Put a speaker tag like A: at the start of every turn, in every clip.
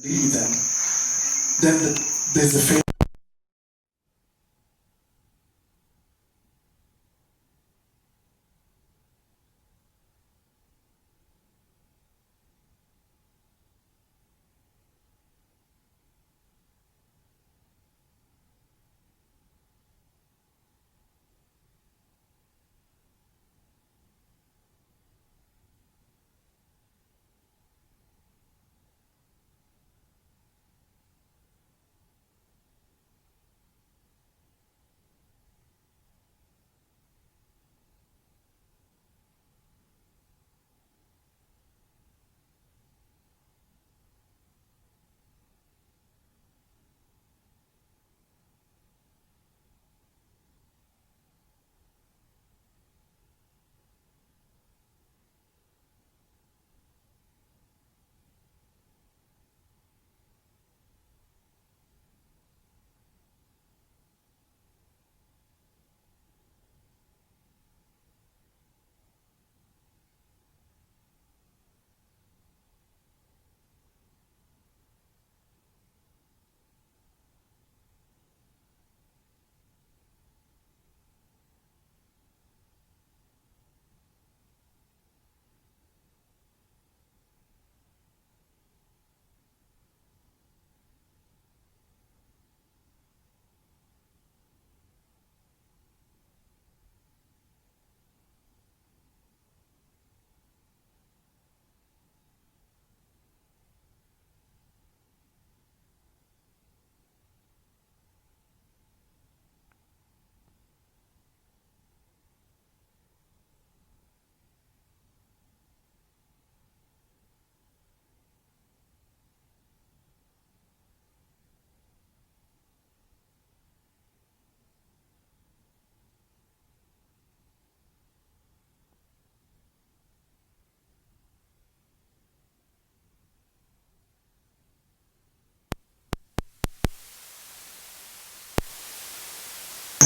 A: lead them, then there's a failure.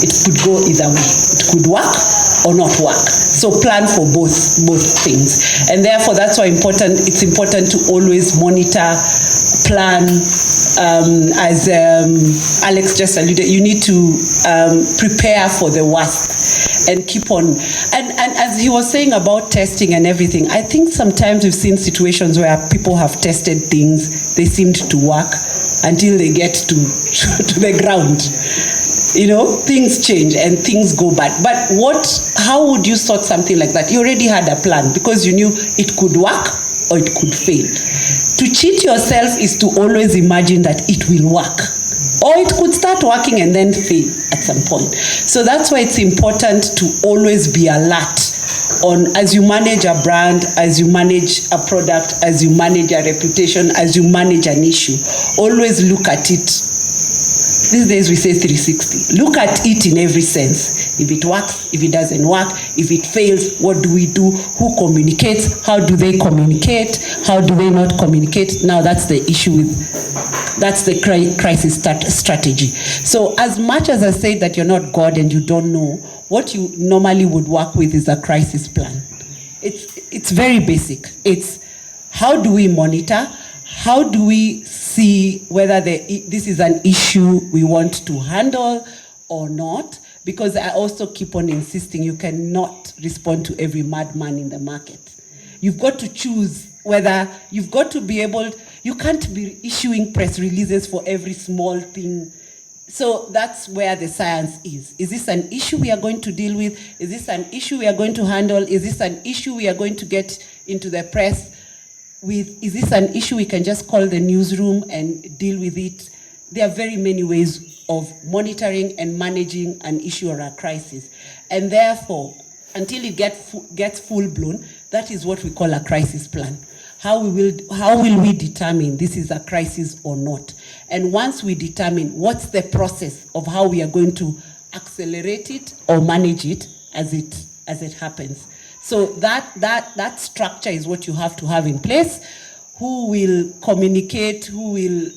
B: It could go either way. It could work or not work. So plan for both things. And therefore, that's why it's important to always monitor, plan. As Alex just alluded, you need to prepare for the worst and keep on. And as he was saying about testing and everything, I think sometimes we've seen situations where people have tested things, they seemed to work until they get to the ground. You know, things change and things go bad. But how would you sort something like that? You already had a plan because you knew it could work or it could fail. To cheat yourself is to always imagine that it will work. Or it could start working and then fail at some point. So that's why it's important to always be alert on, as you manage a brand, as you manage a product, as you manage a reputation, as you manage an issue, always look at it. These days we say 360. Look at it in every sense. If it works, if it doesn't work, if it fails, what do we do? Who communicates? How do they communicate? How do they not communicate? Now that's the issue that's the crisis strategy. So as much as I say that you're not God and you don't know, what you normally would work with is a crisis plan. It's very basic. It's how do we monitor? How do we see whether this is an issue we want to handle or not? Because I also keep on insisting you cannot respond to every madman in the market. You've got to choose whether you've got to be able, you can't be issuing press releases for every small thing. So that's where the science is. Is this an issue we are going to deal with? Is this an issue we are going to handle? Is this an issue we are going to get into the press with? Is this an issue we can just call the newsroom and deal with it? There are very many ways of monitoring and managing an issue or a crisis. And therefore, until it gets full-blown, that is what we call a crisis plan. How will we determine this is a crisis or not? And once we determine what's the process of how we are going to accelerate it or manage it as it happens. So that structure is what you have to have in place. Who will communicate, who will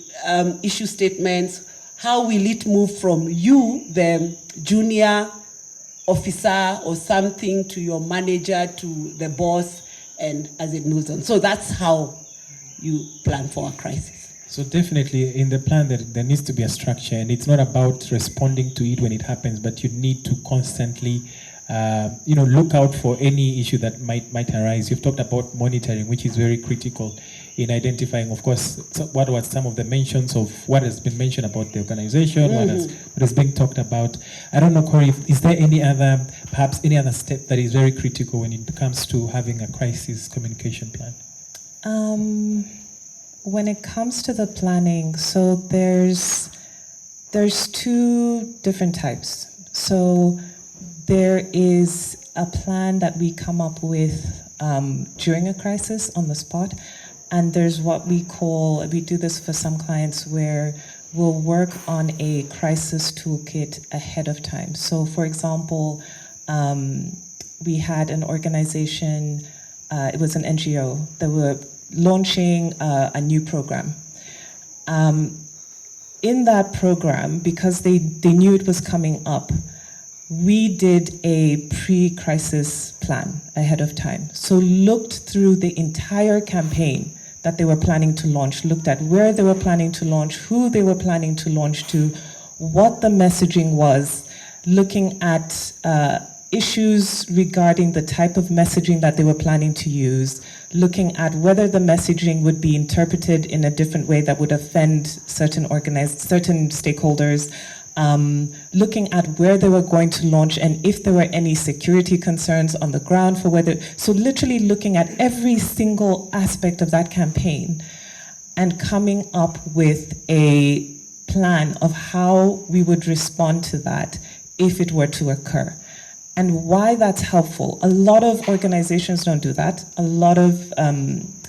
B: issue statements, how will it move from you, the junior officer or something, to your manager, to the boss, and as it moves on. So that's how you plan for a crisis.
C: So definitely in the plan there needs to be a structure, and it's not about responding to it when it happens, but you need to constantly look out for any issue that might arise. You've talked about monitoring, which is very critical in identifying, of course, what was some of the mentions of what has been mentioned about the organization, what has been talked about. I don't know, Corey, is there perhaps any other step that is very critical when it comes to having a crisis communication plan?
D: When it comes to the planning, so there's two different types. So there is a plan that we come up with during a crisis on the spot, and there's what we do this for some clients where we'll work on a crisis toolkit ahead of time. So for example, we had an organization, it was an NGO, that were launching a new program. In that program, because they knew it was coming up, we did a pre-crisis plan ahead of time. So looked through the entire campaign that they were planning to launch, looked at where they were planning to launch, who they were planning to launch to, what the messaging was, looking at issues regarding the type of messaging that they were planning to use, looking at whether the messaging would be interpreted in a different way that would offend certain stakeholders, looking at where they were going to launch and if there were any security concerns on the ground for whether, so literally looking at every single aspect of that campaign and coming up with a plan of how we would respond to that if it were to occur. And why that's helpful. A lot of organizations don't do that. A lot of,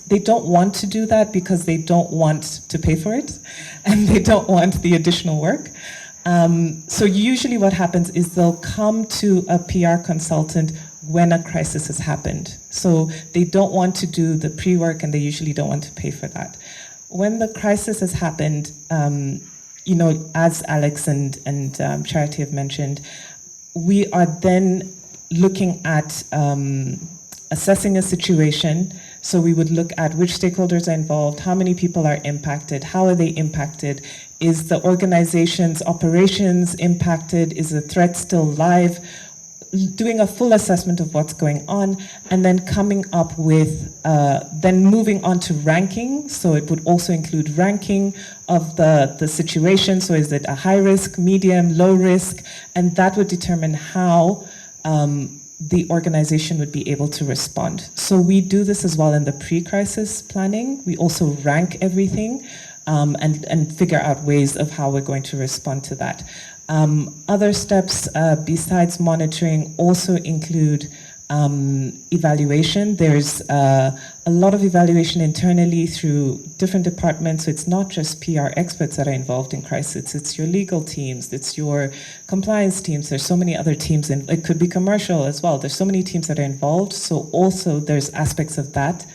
D: they don't want to do that because they don't want to pay for it and they don't want the additional work. So usually what happens is they'll come to a PR consultant when a crisis has happened. So they don't want to do the pre-work and they usually don't want to pay for that. When the crisis has happened, as Alex and Charity have mentioned, we are then looking at assessing a situation. So we would look at which stakeholders are involved, how many people are impacted, how are they impacted, is the organization's operations impacted, is the threat still live, doing a full assessment of what's going on, and then coming up with, then moving on to ranking. So it would also include ranking of the situation. So is it a high risk, medium, low risk? And that would determine how the organization would be able to respond. So we do this as well in the pre-crisis planning. We also rank everything and figure out ways of how we're going to respond to that. Other steps besides monitoring also include evaluation. There's a lot of evaluation internally through different departments. So it's not just PR experts that are involved in crisis. It's your legal teams, it's your compliance teams. There's so many other teams, and it could be commercial as well. There's so many teams that are involved. So also there's aspects of that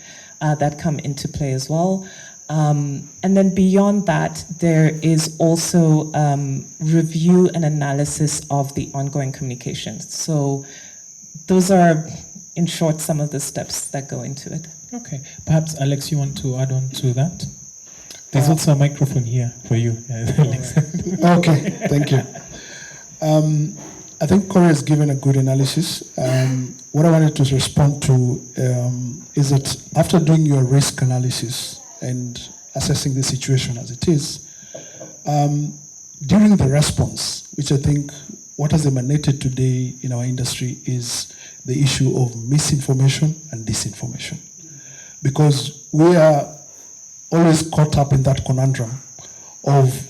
D: that come into play as well. And then beyond that, there is also review and analysis of the ongoing communications. So those are, in short, some of the steps that go into it.
C: Okay. Perhaps, Alex, you want to add on to that? There's also a microphone here for you, Alex.
A: Okay, thank you. I think Corey has given a good analysis. What I wanted to respond to is that after doing your risk analysis and assessing the situation as it is, during the response, which I think what has emanated today in our industry is the issue of misinformation and disinformation. Because we are always caught up in that conundrum of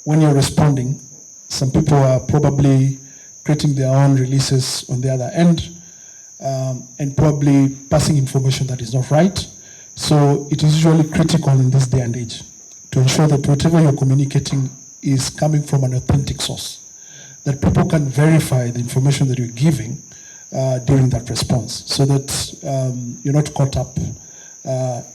A: when you're responding, some people are probably creating their own releases on the other end and probably passing information that is not right. So it is usually critical in this day and age to ensure that whatever you're communicating is coming from an authentic source, that people can verify the information that you're giving during that response, so that you're not caught up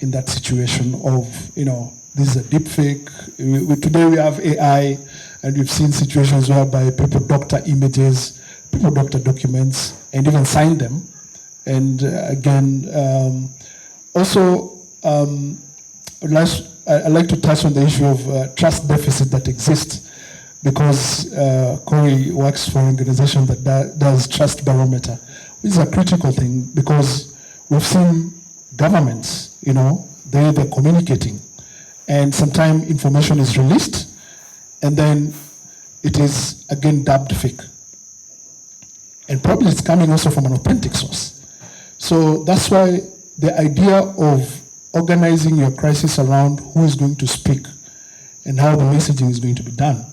A: in that situation of, this is a deep fake. Today we have AI, and we've seen situations whereby people doctor images, people doctor documents, and even sign them. And again, also, I'd I'd like to touch on the issue of trust deficit that exists, because Corey works for an organization that does trust barometer, which is a critical thing, because we've seen governments, they're communicating, and sometimes information is released, and then it is again dubbed fake. And probably it's coming also from an authentic source. So that's why the idea of organizing your crisis around who is going to speak and how the messaging is going to be done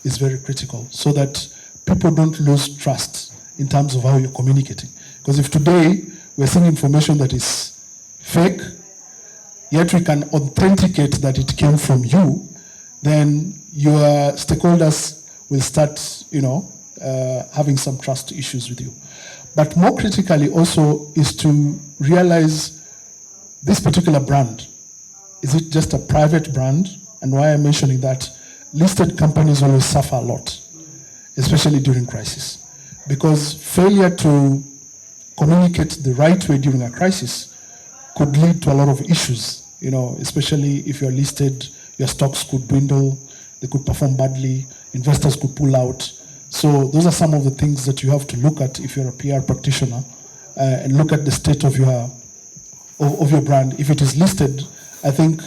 A: is very critical, so that people don't lose trust in terms of how you're communicating. Because if today we're seeing information that is fake, yet we can authenticate that it came from you, then your stakeholders will start, having some trust issues with you. But more critically also is to realize this particular brand, is it just a private brand? And why I'm mentioning that, listed companies always suffer a lot, especially during crisis. Because failure to communicate the right way during a crisis could lead to a lot of issues, especially if you're listed, your stocks could dwindle, they could perform badly, investors could pull out. So those are some of the things that you have to look at if you're a PR practitioner, and look at the state of your brand. If it is listed, I think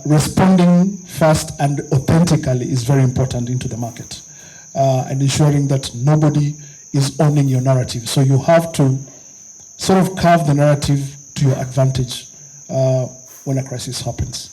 A: responding fast and authentically is very important into the market, and ensuring that nobody is owning your narrative. So you have to sort of carve the narrative to your advantage when a crisis happens.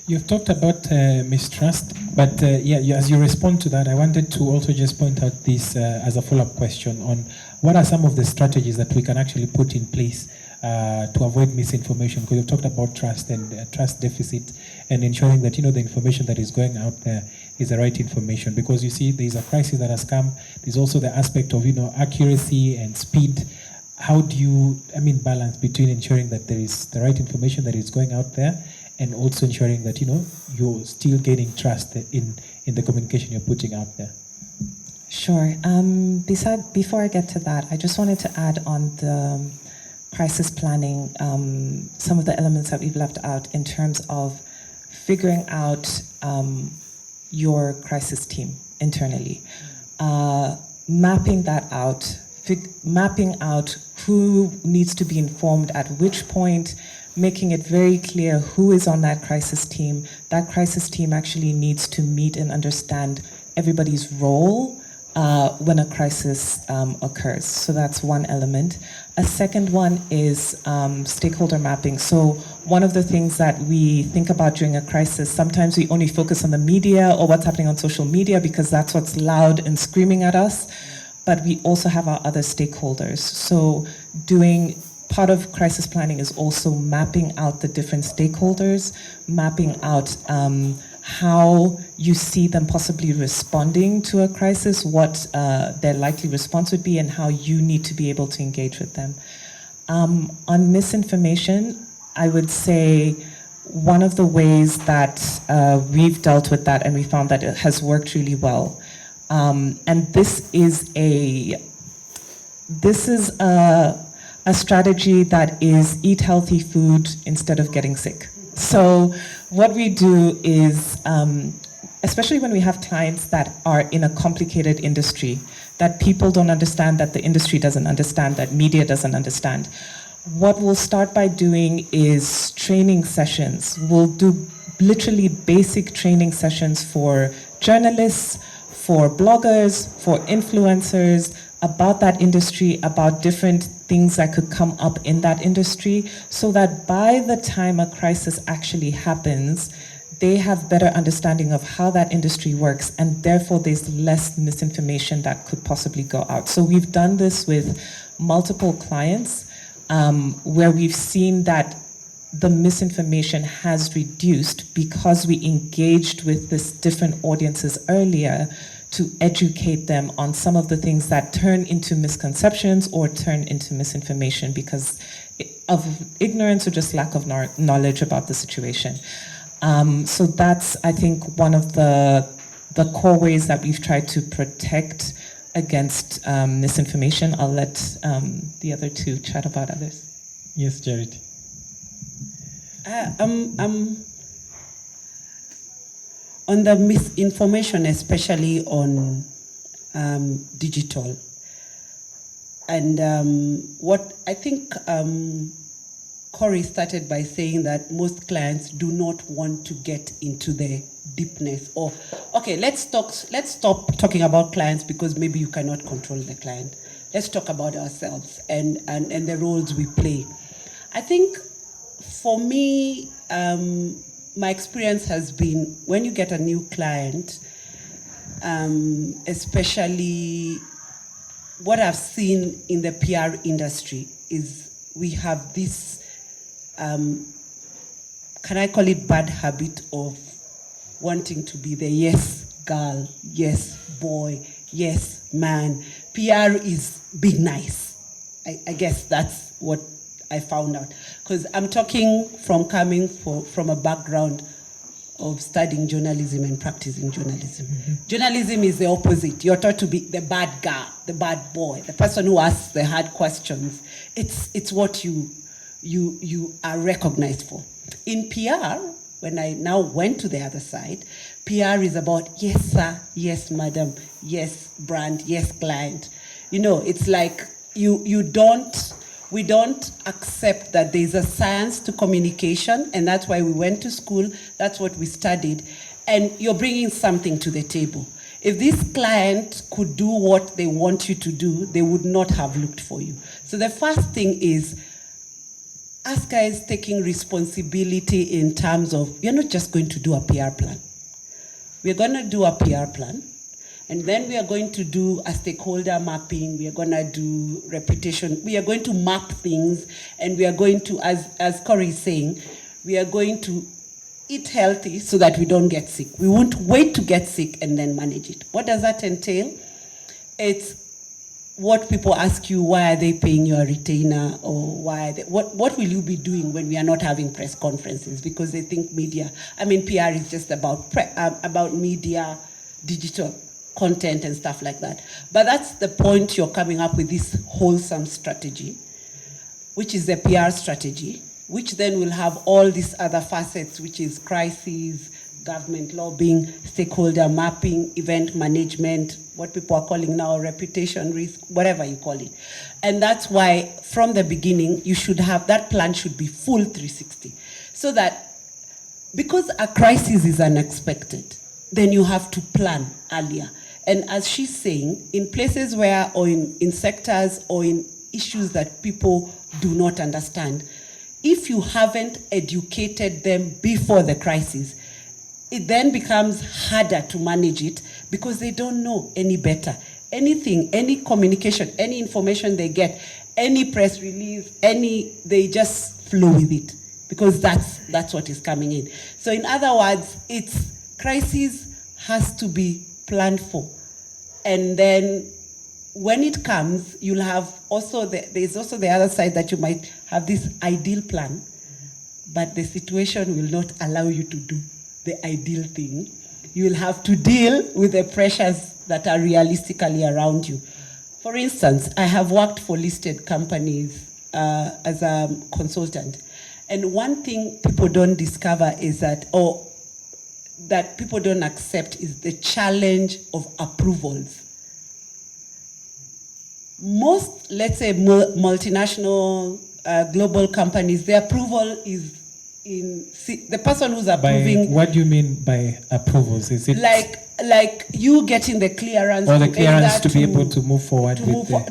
C: You've talked about mistrust, but as you respond to that, I wanted to also just point out this as a follow-up question on what are some of the strategies that we can actually put in place to avoid misinformation, because you've talked about trust and trust deficit, and ensuring that the information that is going out there is the right information. Because you see, there's a crisis that has come. There's also the aspect of accuracy and speed. How do you balance between ensuring that there is the right information that is going out there, and also ensuring that you're still gaining trust in the communication you're putting out there?
D: Sure. Before I get to that, I just wanted to add on the crisis planning, some of the elements that we've left out in terms of figuring out your crisis team internally, mapping that out, mapping out who needs to be informed at which point, making it very clear who is on that crisis team. That crisis team actually needs to meet and understand everybody's role when a crisis occurs. So that's one element. A second one is stakeholder mapping. So one of the things that we think about during a crisis, sometimes we only focus on the media or what's happening on social media because that's what's loud and screaming at us. But we also have our other stakeholders. So part of crisis planning is also mapping out the different stakeholders, mapping out how you see them possibly responding to a crisis, what their likely response would be, and how you need to be able to engage with them. On misinformation, I would say one of the ways that we've dealt with that, and we found that it has worked really well, and this is a strategy that is eat healthy food instead of getting sick. So what we do is, especially when we have clients that are in a complicated industry, that people don't understand, that the industry doesn't understand, that media doesn't understand, what we'll start by doing is training sessions. We'll do literally basic training sessions for journalists, for bloggers, for influencers, about that industry, about different things that could come up in that industry, so that by the time a crisis actually happens, they have better understanding of how that industry works, and therefore there's less misinformation that could possibly go out. So we've done this with multiple clients, where we've seen that the misinformation has reduced because we engaged with this different audiences earlier to educate them on some of the things that turn into misconceptions or turn into misinformation because of ignorance or just lack of knowledge about the situation. So that's, I think, one of the core ways that we've tried to protect against misinformation. I'll let the other two chat about others.
C: Yes, Jared.
B: on the misinformation, especially on digital. And what I think Corey started by saying that most clients do not want to get into the deepness. Or, okay, let's stop talking about clients because maybe you cannot control the client. Let's talk about ourselves and the roles we play. I think for me, my experience has been when you get a new client, especially what I've seen in the PR industry is we have this, can I call it bad habit of wanting to be the yes girl, yes boy, yes man. PR is being nice. I guess that's what I found out. Because I'm talking from coming from a background of studying journalism and practicing journalism. Mm-hmm. Journalism is the opposite. You're taught to be the bad guy, the bad boy, the person who asks the hard questions. It's what you are recognized for. In PR, when I now went to the other side, PR is about yes sir, yes madam, yes brand, yes client. It's like we don't accept that there's a science to communication, and that's why we went to school, that's what we studied, and you're bringing something to the table. If this client could do what they want you to do, they would not have looked for you. So the first thing is, us guys taking responsibility in terms of, you're not just going to do a PR plan. We're going to do a PR plan, and then we are going to do a stakeholder mapping. We are going to do reputation. We are going to map things, and we are going to, as Corey is saying, we are going to eat healthy so that we don't get sick. We won't wait to get sick and then manage it. What does that entail? It's what people ask you, why are they paying you a retainer, or what will you be doing when we are not having press conferences? Because they think media, PR is just about media, digital content and stuff like that. But that's the point you're coming up with this wholesome strategy, which is the PR strategy, which then will have all these other facets, which is crises, government lobbying, stakeholder mapping, event management, what people are calling now reputation risk, whatever you call it. And that's why from the beginning, that plan should be full 360. So that, because a crisis is unexpected, then you have to plan earlier. And as she's saying, in places where, or in sectors or in issues that people do not understand, if you haven't educated them before the crisis, it then becomes harder to manage it because they don't know any better. Anything, any communication, any information they get, any press release, they just flow with it because that's what is coming in. So in other words, crisis has to be planned for. And then when it comes, you'll have also, there's also the other side that you might have this ideal plan, but the situation will not allow you to do the ideal thing. You will have to deal with the pressures that are realistically around you. For instance, I have worked for listed companies as a consultant. And one thing people don't discover is that people don't accept is the challenge of approvals. Most, let's say, multinational global companies, the approval is the person who's approving.
C: What do you mean by approvals? Is it
B: like you getting the clearance?
C: Or the clearance to be able to move forward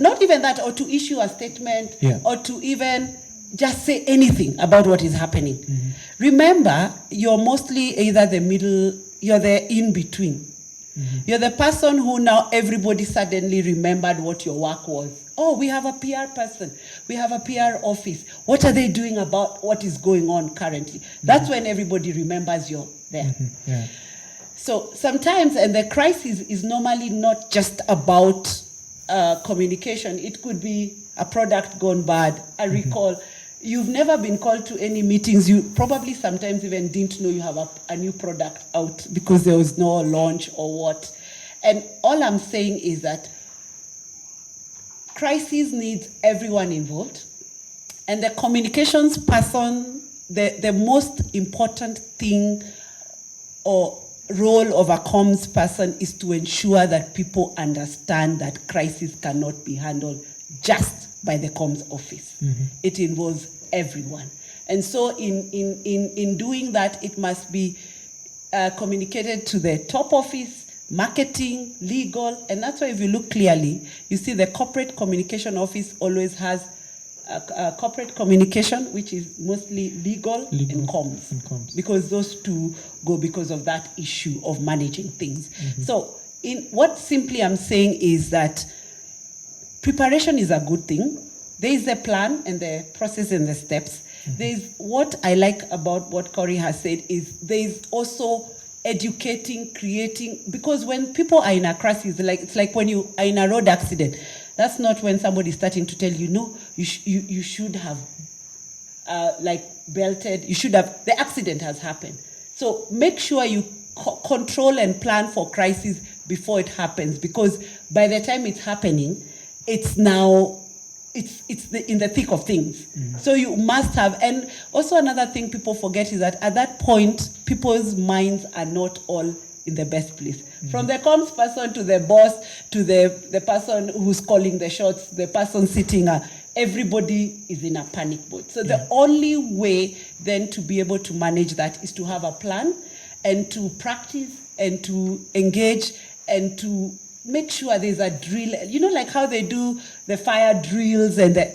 B: not even that, or to issue a statement,
C: yeah,
B: or to even just say anything about what is happening. Mm-hmm. Remember, you're mostly either the middle, you're the in-between. Mm-hmm. You're the person who now everybody suddenly remembered what your work was. Oh, we have a PR person. We have a PR office. What are they doing about what is going on currently? That's when everybody remembers you're there.
C: Mm-hmm. Yeah.
B: So sometimes, and the crisis is normally not just about communication. It could be a product gone bad, a recall. You've never been called to any meetings. You probably sometimes even didn't know you have a new product out because there was no launch or what. And all I'm saying is that crisis needs everyone involved. And the communications person, the most important thing, or role of a comms person is to ensure that people understand that crisis cannot be handled just by the comms office. It involves everyone. And so in doing that, it must be communicated to the top office, marketing, legal, and that's why if you look clearly, you see the corporate communication office always has corporate communication, which is mostly legal and comms, because those two go because of that issue of managing things. So in what simply I'm saying is that preparation is a good thing. There is a plan and the process and the steps. There's what I like about what Corey has said is there's also educating, creating, because when people are in a crisis, it's like when you are in a road accident. That's not when somebody's starting to tell you, no, you should have belted, you should have, the accident has happened. So make sure you control and plan for crisis before it happens, because by the time it's happening, it's now, it's in the thick of things. So you must have, and also another thing people forget is that at that point, people's minds are not all in the best place. From the comms person to the boss, to the person who's calling the shots, the person sitting, everybody is in a panic mode. So the only way then to be able to manage that is to have a plan and to practice and to engage and to make sure there's a drill, like how they do the fire drills and the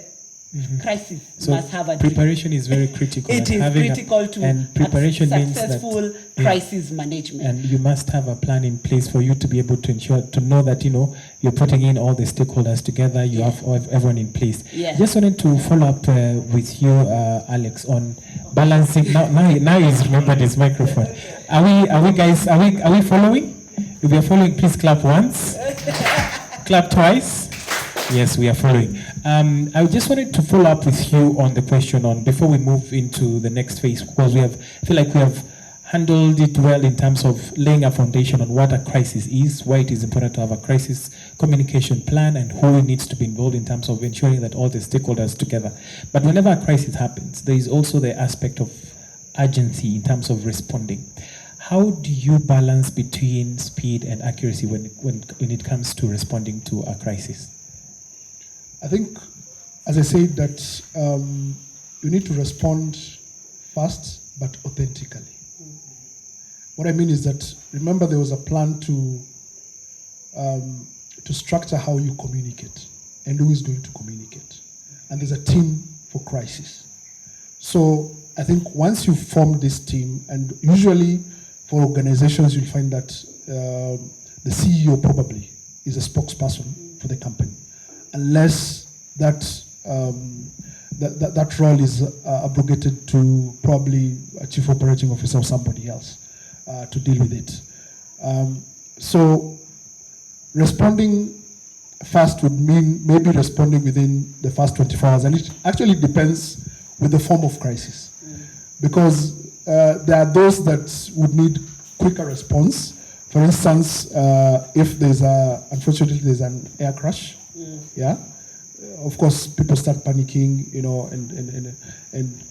B: crisis must have a drill.
C: Preparation is very critical.
B: It is critical to
C: and preparation means that
B: successful crisis management.
C: And you must have a plan in place for you to be able to ensure, to know that, you're putting in all the stakeholders together, you have everyone in place. Just wanted to follow up with you, Alex, on balancing. Now he's remembered his microphone. Are we following? If we are following, please clap once. Clap twice. Yes, we are following. I just wanted to follow up with you on the question on, before we move into the next phase, because I feel like we have handled it well in terms of laying a foundation on what a crisis is, why it is important to have a crisis communication plan, and who needs to be involved in terms of ensuring that all the stakeholders together. But whenever a crisis happens, there is also the aspect of urgency in terms of responding. How do you balance between speed and accuracy when it comes to responding to a crisis?
A: I think, as I said, that you need to respond fast but authentically. What I mean is that, remember, there was a plan to structure how you communicate and who is going to communicate. And there's a team for crisis. So I think once you form this team, and usually for organizations, you'll find that the CEO probably is a spokesperson for the company, unless that role is abrogated to probably a chief operating officer or somebody else to deal with it. So responding fast would mean maybe responding within the first 24 hours, and it actually depends with the form of crisis, because there are those that would need quicker response. For instance, if unfortunately there's an air crash, of course people start panicking, and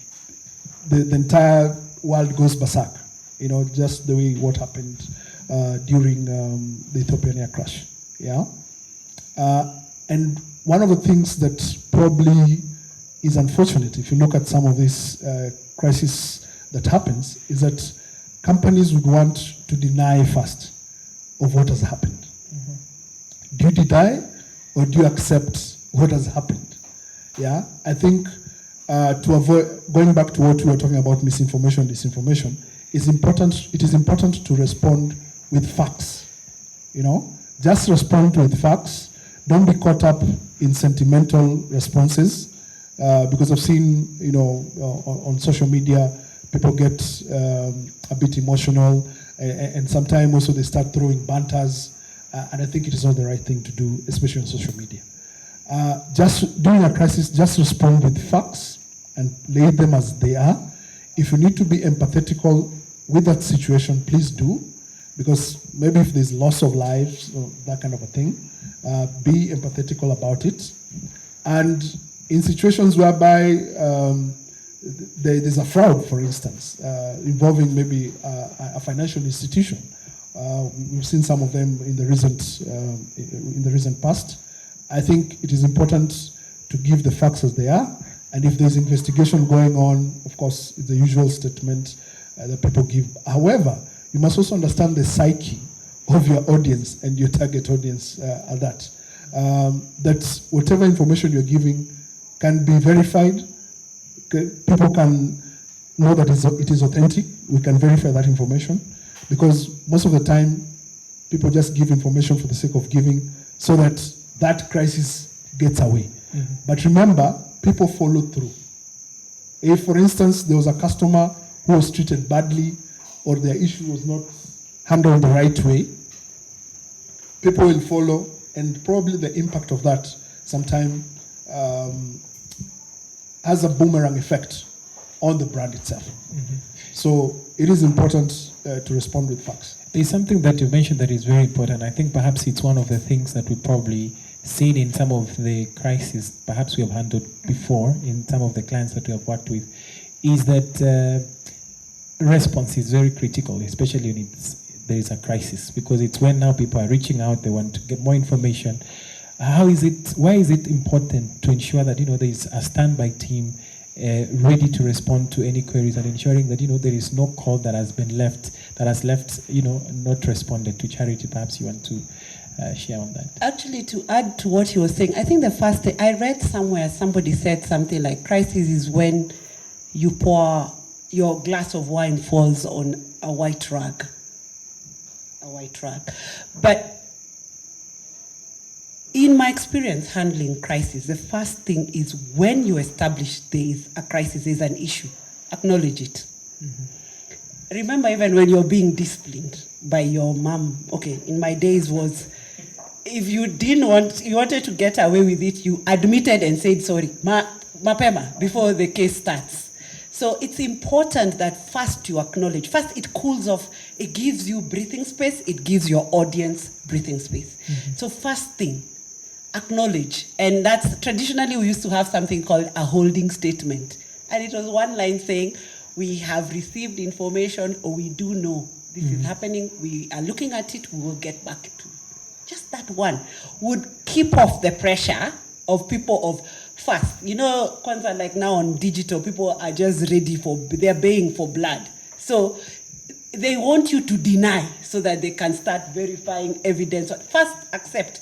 A: the entire world goes berserk, just the way what happened during the Ethiopian air crash, and one of the things that probably is unfortunate, if you look at some of this crisis that happens, is that companies would want to deny first of what has happened. Do you deny or do you accept what has happened? I think to avoid, going back to what we were talking about, misinformation, disinformation, it is important to respond with facts. Just respond with facts. Don't be caught up in sentimental responses, because I've seen, on social media, people get a bit emotional, and sometimes also they start throwing banters, and I think it is not the right thing to do, especially on social media. Just during a crisis, just respond with facts and lay them as they are. If you need to be empathetical with that situation, please do, because maybe if there's loss of lives or that kind of a thing, be empathetical about it. And in situations whereby there's a fraud, for instance, involving maybe a financial institution We've seen some of them in the recent past. I think it is important to give the facts as they are, and if there's investigation going on, of course, it's the usual statement that people give. However, you must also understand the psyche of your audience and your target audience at that. That whatever information you're giving can be verified. People can know that it is authentic. We can verify that information, because most of the time, people just give information for the sake of giving so that that crisis gets away. Mm-hmm. But remember, people follow through. If, for instance, there was a customer who was treated badly or their issue was not handled the right way, people will follow, and probably the impact of that sometimes has a boomerang effect on the brand itself. Mm-hmm. So it is important to respond with facts.
C: There's something that you mentioned that is very important. I think perhaps it's one of the things that we probably seen in some of the crises perhaps we have handled before in some of the clients that we have worked with, is that response is very critical, especially when there is a crisis, because it's when now people are reaching out, they want to get more information. Why is it important to ensure that there is a standby team ready to respond to any queries, and ensuring that there is no call that has left not responded to? Charity, perhaps you want to share on that.
B: Actually, to add to what he was saying, I think the first thing I read somewhere, somebody said something like, crisis is when you pour your glass of wine falls on a white rag. But in my experience handling crisis, the first thing is when you establish there is a crisis, there is an issue, acknowledge it. Mm-hmm. Remember, even when you're being disciplined by your mom, okay, in my days was, if you wanted to get away with it, you admitted and said sorry, mapema, before the case starts. So it's important that first you acknowledge. First, it cools off. It gives you breathing space. It gives your audience breathing space. Mm-hmm. So first thing, acknowledge. And that's traditionally we used to have something called a holding statement. And it was one line saying, we have received information, or we do know this is happening. We are looking at it. We will get back to it. Just that one would keep off the pressure of people of fast. Kwanza, like now on digital, people are just ready they're baying for blood. So they want you to deny so that they can start verifying evidence. First, accept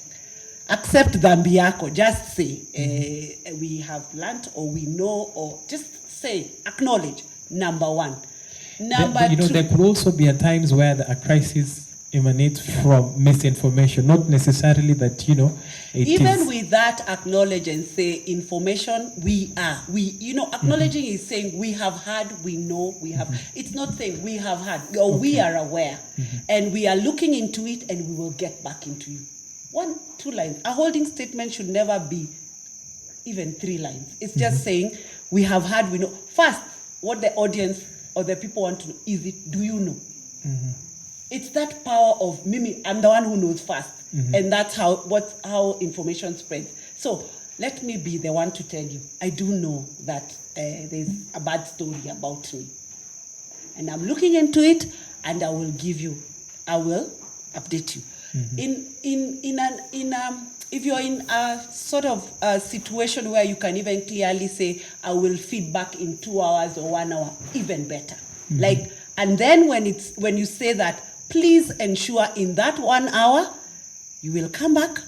B: dhambi yako. Just say, we have learned, or we know, or just say, acknowledge. Number one. Number two.
C: There could also be at times where a crisis emanates from misinformation, not necessarily that,
B: even with that, acknowledge and say information, acknowledging is saying we have heard, we know, we have. Mm-hmm. It's not saying we have heard, or we are aware, and we are looking into it, and we will get back into you. 1-2 lines. A holding statement should never be even 3 lines. It's just saying we have heard, we know. First, what the audience or the people want to know is it, do you know? Mm-hmm. It's that power of Mimi, I'm the one who knows first. Mm-hmm. And that's how information spreads. So let me be the one to tell you, I do know that there's a bad story about me. And I'm looking into it, and I will update you. Mm-hmm. If you're in a sort of a situation where you can even clearly say, I will feed back in 2 hours or 1 hour, even better. Mm-hmm. And then when you say that, please ensure in that 1 hour, you will come back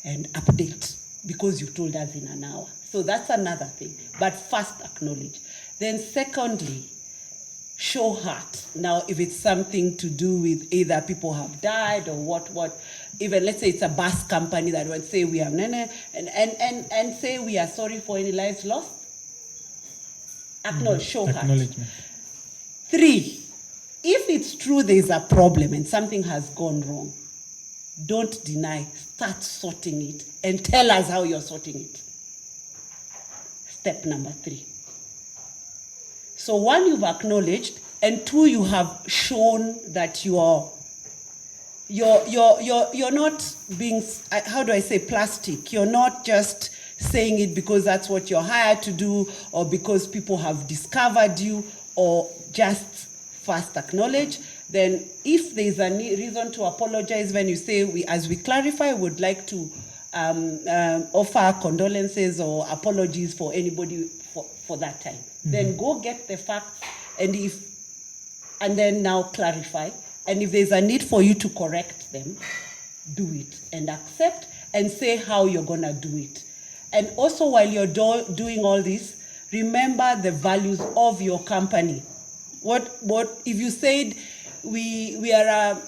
B: and update, because you told us in an hour. So that's another thing. But first, acknowledge. Then secondly, show heart. Now, if it's something to do with either people have died or what, even let's say it's a bus company that would say we have and say we are sorry for any lives lost. Acknowledge, show heart. 3, if it's true there's a problem and something has gone wrong, don't deny, start sorting it and tell us how you're sorting it. Step number 3. So 1, you've acknowledged, and 2, you have shown that you're not being, how do I say, plastic. You're not just saying it because that's what you're hired to do, or because people have discovered you, or just first acknowledge. then if there's a reason to apologize, when you say, as we clarify, would like to offer condolences or apologies for anybody for that time. Then go get the facts, and then now clarify. And if there's a need for you to correct them, do it and accept and say how you're gonna do it. And also, while you're doing all this, remember the values of your company. What if you said we are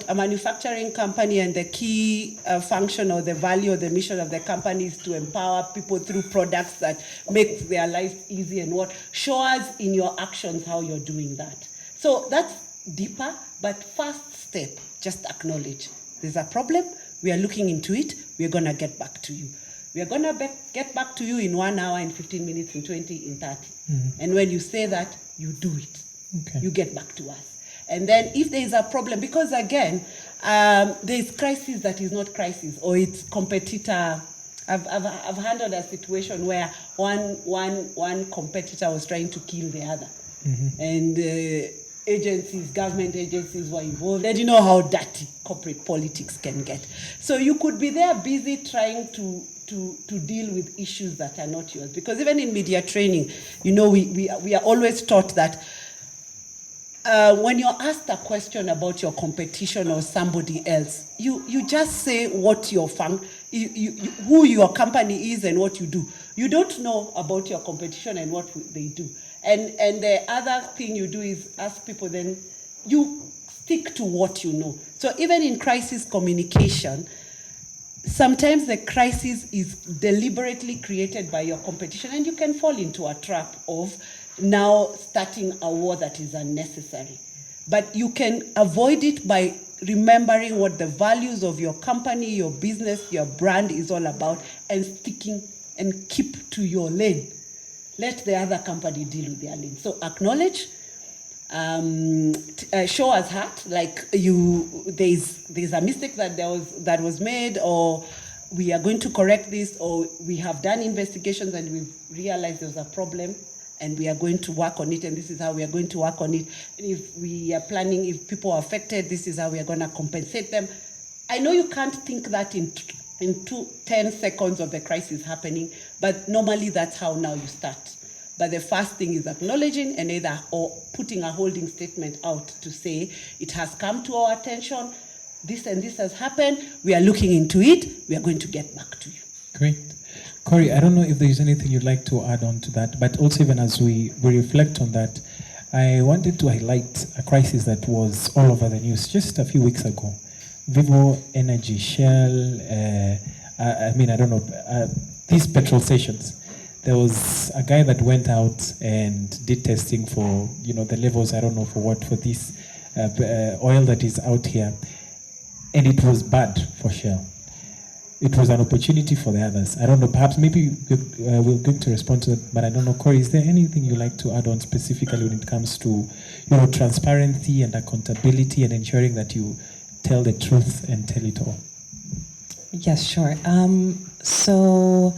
B: a manufacturing company, and the key function or the value or the mission of the company is to empower people through products that make their life easy, and show us in your actions how you're doing that. So that's deeper, but first step, just acknowledge there's a problem, we are looking into it, we're going to get back to you. We are going to get back to you in 1 hour, in 15 minutes, in 20, in 30. And when you say that, you do it.
C: Okay.
B: You get back to us. And then if there is a problem, because again, there is crisis that is not crisis, or it's competitor. I've handled a situation where one competitor was trying to kill the other. And agencies, government agencies were involved. And you know how dirty corporate politics can get. So you could be there busy trying to deal with issues that are not yours. Because even in media training, we are always taught that when you're asked a question about your competition or somebody else, you just say what your who your company is and what you do. You don't know about your competition and what they do. And the other thing you do is ask people, then you stick to what you know. So even in crisis communication, sometimes the crisis is deliberately created by your competition, and you can fall into a trap of now starting a war that is unnecessary. But you can avoid it by remembering what the values of your company, your business, your brand is all about, and sticking and keep to your lane. Let the other company deal with their lane. So acknowledge, show us heart, like there's a mistake that was made, or we are going to correct this, or we have done investigations and we've realized there's a problem and we are going to work on it, and this is how we are going to work on it. And if we are planning, if people are affected, this is how we are going to compensate them. I know you can't think that in 10 seconds of the crisis happening, but normally that's how now you start. But the first thing is acknowledging, and or putting a holding statement out to say, it has come to our attention, this and this has happened, we are looking into it, we are going to get back to you.
C: Great. Corey, I don't know if there is anything you'd like to add on to that, but also even as we reflect on that, I wanted to highlight a crisis that was all over the news just a few weeks ago. Vivo Energy, Shell, these petrol stations. There was a guy that went out and did testing for, the levels, for this oil that is out here. And it was bad for Shell. It was an opportunity for the others. I don't know, perhaps maybe we're going to respond to that, but I don't know. Corey, is there anything you'd like to add on specifically when it comes to, transparency and accountability and ensuring that you tell the truth and tell it all?
D: Yes, sure. So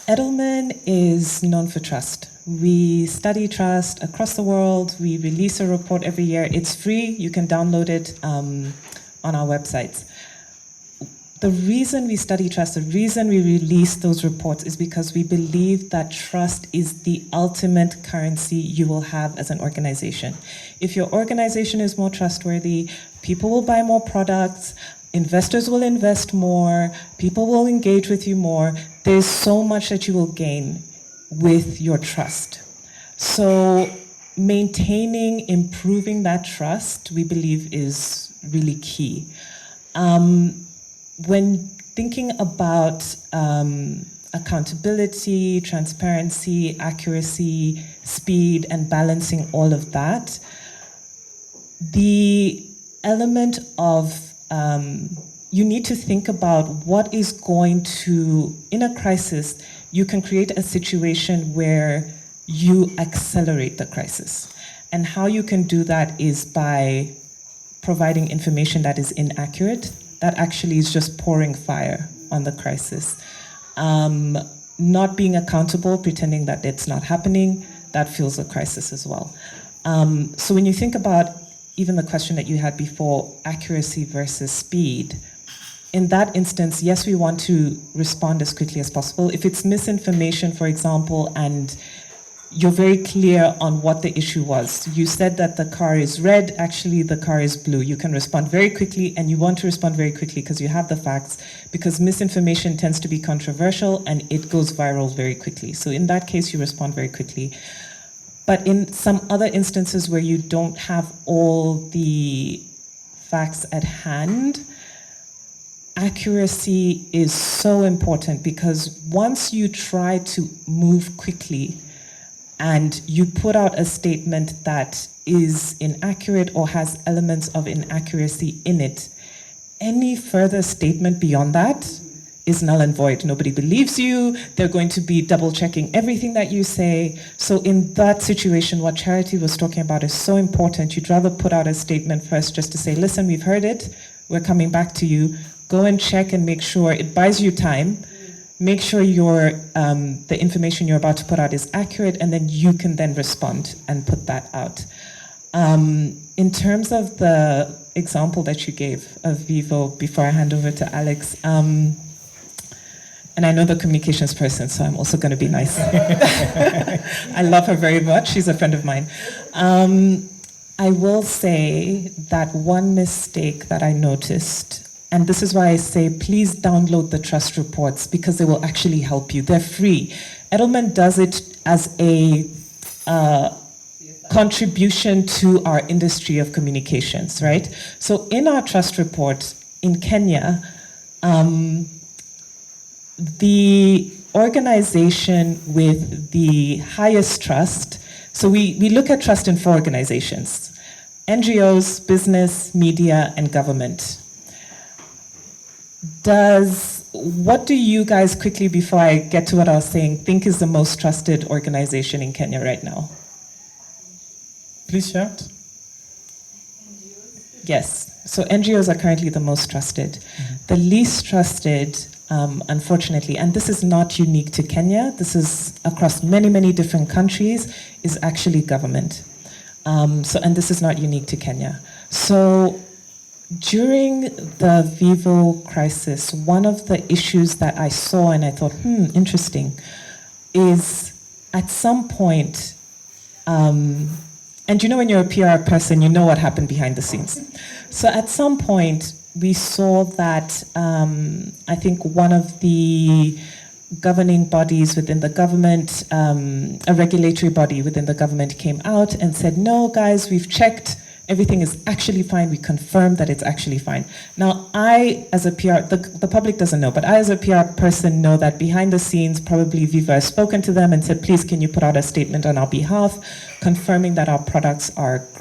D: Edelman is known for trust. We study trust across the world. We release a report every year. It's free. You can download it on our websites. The reason we study trust, the reason we release those reports is because we believe that trust is the ultimate currency you will have as an organization. If your organization is more trustworthy, people will buy more products, investors will invest more, people will engage with you more. There's so much that you will gain with your trust. So maintaining, improving that trust, we believe is really key. When thinking about accountability, transparency, accuracy, speed, and balancing all of that, the element of you need to think about what is going to, in a crisis, you can create a situation where you accelerate the crisis. And how you can do that is by providing information that is inaccurate, that actually is just pouring fire on the crisis. Not being accountable, pretending that it's not happening, that feels a crisis as well. So when you think about even the question that you had before, accuracy versus speed, in that instance, yes, we want to respond as quickly as possible. If it's misinformation, for example, and you're very clear on what the issue was. You said that the car is red, actually the car is blue. You can respond very quickly, and you want to respond very quickly because you have the facts, because misinformation tends to be controversial and it goes viral very quickly. So in that case, you respond very quickly. But in some other instances where you don't have all the facts at hand, accuracy is so important, because once you try to move quickly and you put out a statement that is inaccurate or has elements of inaccuracy in it, any further statement beyond that is null and void. Nobody believes you. They're going to be double checking everything that you say. So in that situation, what Charity was talking about is so important. You'd rather put out a statement first just to say, listen, we've heard it. We're coming back to you. Go and check and make sure. It buys you time. Make sure the information you're about to put out is accurate, and then you can then respond and put that out. In terms of the example that you gave of Vivo, before I hand over to Alex, and I know the communications person, so I'm also going to be nice. I love her very much. She's a friend of mine. I will say that one mistake that I noticed, and this is why I say, please download the trust reports, because they will actually help you. They're free. Edelman does it as a contribution to our industry of communications, right? So in our trust report in Kenya, the organization with the highest trust, so we look at trust in 4 organizations: NGOs, business, media, and government. What do you guys, quickly before I get to what I was saying, think is the most trusted organization in Kenya right now?
C: Please shout.
D: Yes, so NGOs are currently the most trusted. The least trusted, unfortunately, and this is not unique to Kenya, this is across many, many different countries, is actually government. And this is not unique to Kenya. So during the Vivo crisis, one of the issues that I saw and I thought, interesting, is at some point, and you know when you're a PR person, you know what happened behind the scenes. So at some point, we saw that I think one of the governing bodies within the government, a regulatory body within the government, came out and said, no, guys, we've checked. Everything is actually fine. We confirm that it's actually fine. Now, I, as a PR, the public doesn't know, but I, as a PR person, know that behind the scenes, probably Viva has spoken to them and said, please, can you put out a statement on our behalf, confirming that our products are